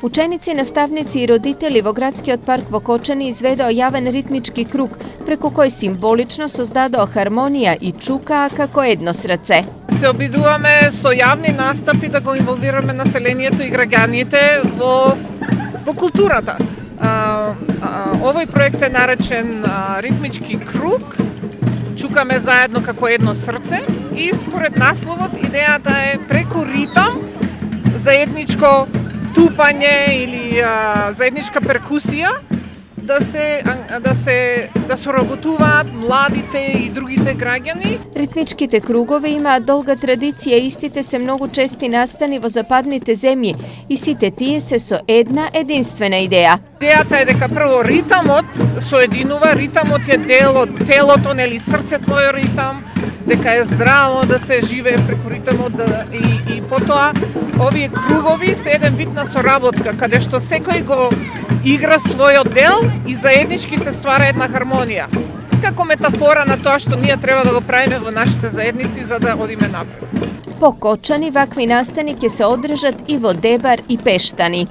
Učenici, nastavnici i roditelji vo Gradski park vo Kočani izvedao javan ritmički krug, preko koji simbolično создадоа хармонија и чукаа како едно срце. Се обидуваме со јавни настапи да го инволвираме населението и граѓаните во културата. Овој проект е наречен Ритмички круг. Чукаме заедно како едно срце и според насловот идејата е преку ритам, заедничко тупање или заедничка перкусија да соработуваат младите и другите граѓани. Ритмичките кругови имаат долга традиција, истите се многу чести настани во западните земји и сите тие се со една единствена идеја. Идејата е дека прво ритамот соединува, ритамот е дел од телото, нели срцето е ритам, дека е здраво да се живее преку ритамот и потоа овие кругови се еден вид на соработка, каде што секој го игра својот дел и заеднички се ствара една хармонија. Како метафора на тоа што ние треба да го правиме во нашите заедници за да одиме напред. По Кочани вакви настани ќе се одржат и во Дебар и Пештани.